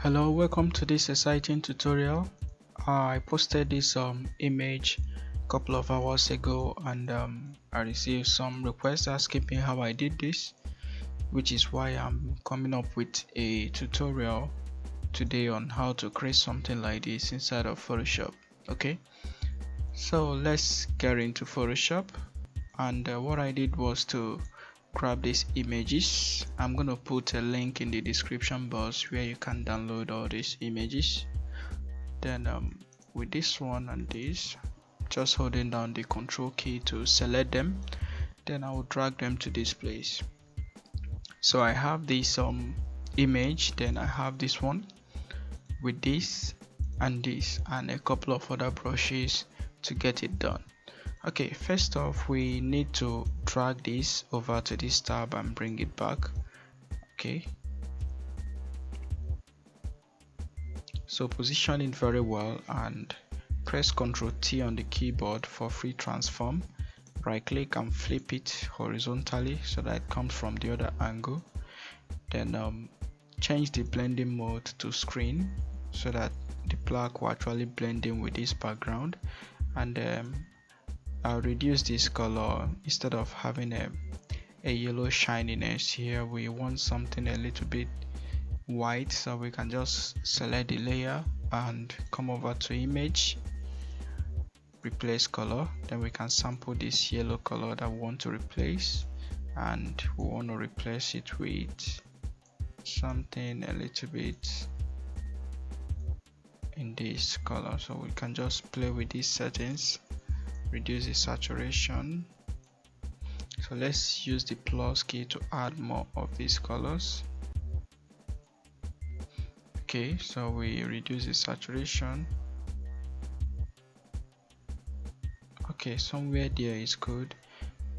Hello, welcome to this exciting tutorial. I posted this image a couple of hours ago, and I received some requests asking me how I did this, which is why I'm coming up with a tutorial today on how to create something like this inside of Photoshop. Okay, so let's get into Photoshop, and what I did was to grab these images. I'm gonna put a link in the description box where you can download all these images. Then with this one and this, just holding down the control key to select them, then I will drag them to this place. So I have this image, then I have this one with this and a couple of other brushes to get it done. Okay, first off, we need to drag this over to this tab and bring it back. Okay, so position it very well and press Ctrl T on the keyboard for free transform. Right click and flip it horizontally so that it comes from the other angle. Then change the blending mode to screen so that the black will actually blend in with this background. And I'll reduce this color. Instead of having a yellow shininess here, we want something a little bit white, so we can just select the layer and come over to image, replace color. Then we can sample this yellow color that we want to replace, and we want to replace it with something a little bit in this color. So we can just play with these settings, reduce the saturation. So let's use the plus key to add more of these colors. Okay, so we reduce the saturation. Okay, somewhere there is good.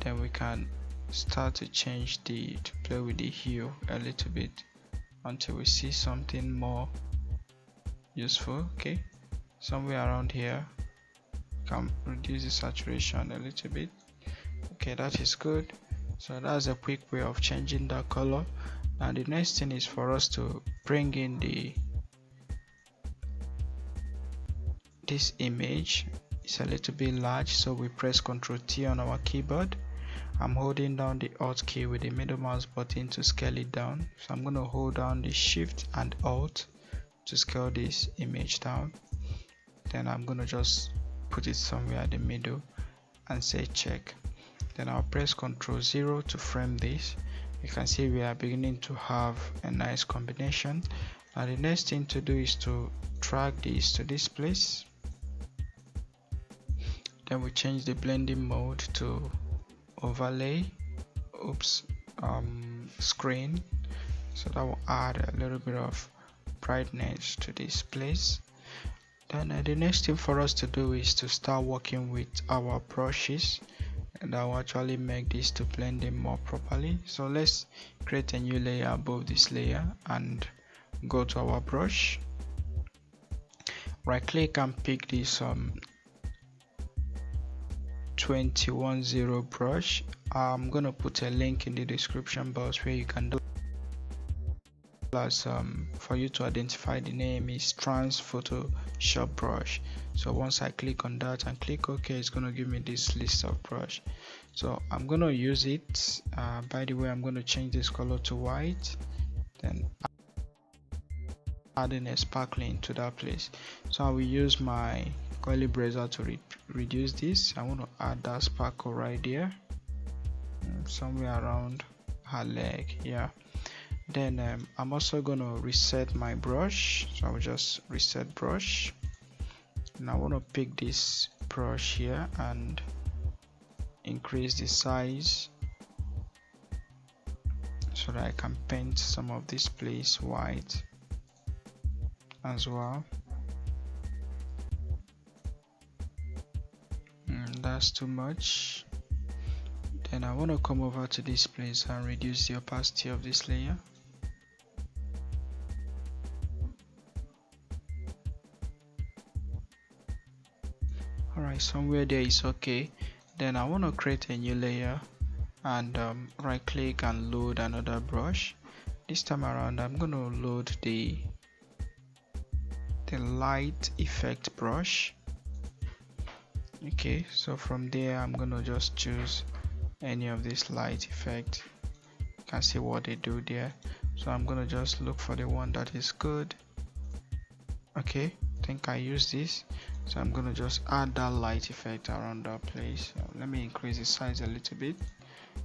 Then we can start to play with the hue a little bit until we see something more useful. Okay, somewhere around here, can reduce the saturation a little bit. Okay, that is good. So that's a quick way of changing that color. Now the next thing is for us to bring in this image. It's a little bit large, so we press Ctrl T on our keyboard. I'm holding down the Alt key with the middle mouse button to scale it down. So I'm going to hold down the Shift and Alt to scale this image down. Then I'm going to just put it somewhere at the middle and say check. Then I'll press Ctrl 0 to frame this. You can see we are beginning to have a nice combination. Now the next thing to do is to drag this to this place. Then we change the blending mode to overlay, screen, so that will add a little bit of brightness to this place. Then the next thing for us to do is to start working with our brushes, and that will actually make this to blend in more properly. So let's create a new layer above this layer and go to our brush, right click and pick this 210 brush. I'm gonna put a link in the description box where you can do for you to identify the name is Trans Photoshop brush. So once I click on that and click OK, it's gonna give me this list of brush. So I'm gonna use it. By the way, I'm gonna change this color to white, then adding a sparkling to that place. So I will use my coil eraser to reduce this. I want to add that sparkle right there, somewhere around her leg. Yeah. Then I'm also going to reset my brush. So I will just reset brush. And I want to pick this brush here and increase the size so that I can paint some of this place white as well. That's too much. Then I want to come over to this place and reduce the opacity of this layer. Alright, somewhere there is okay. Then I want to create a new layer and right click and load another brush. This time around I'm going to load the the light effect brush. Okay, so from there I'm gonna just choose any of this light effect. You can see what they do there. So I'm gonna just look for the one that is good. Okay, I think I use this, so I'm gonna just add that light effect around that place. So let me increase the size a little bit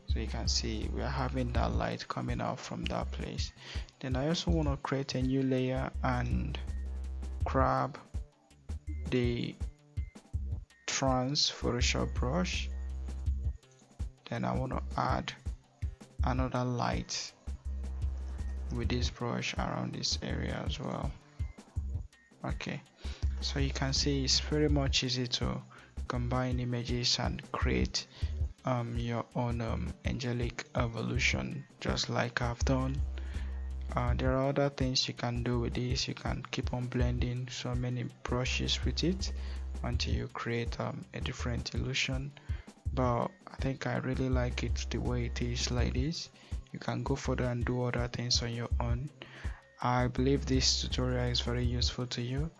so you can see we are having that light coming out from that place. Then I also want to create a new layer and grab the trans Photoshop brush. Then I want to add another light with this brush around this area as well. Okay, so you can see it's very much easy to combine images and create your own angelic evolution, just like I've done. There are other things you can do with this. You can keep on blending so many brushes with it until you create a different illusion, but I think I really like it the way it is like this. You can go further and do other things on your own. I believe this tutorial is very useful to you.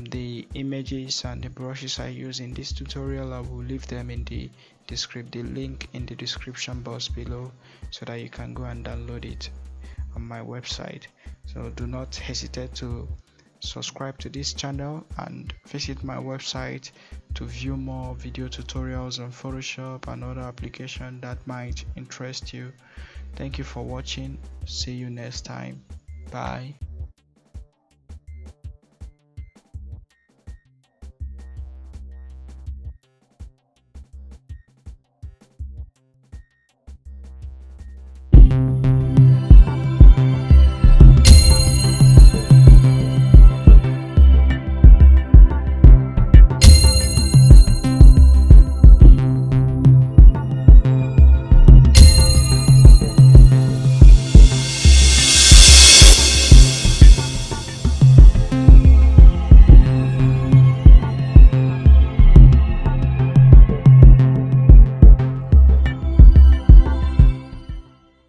The images and the brushes I use in this tutorial, I will leave them in the link in the description box below, so that you can go and download it on my website. So do not hesitate to subscribe to this channel and visit my website to view more video tutorials on Photoshop and other applications that might interest you. Thank you for watching. See you next time. Bye.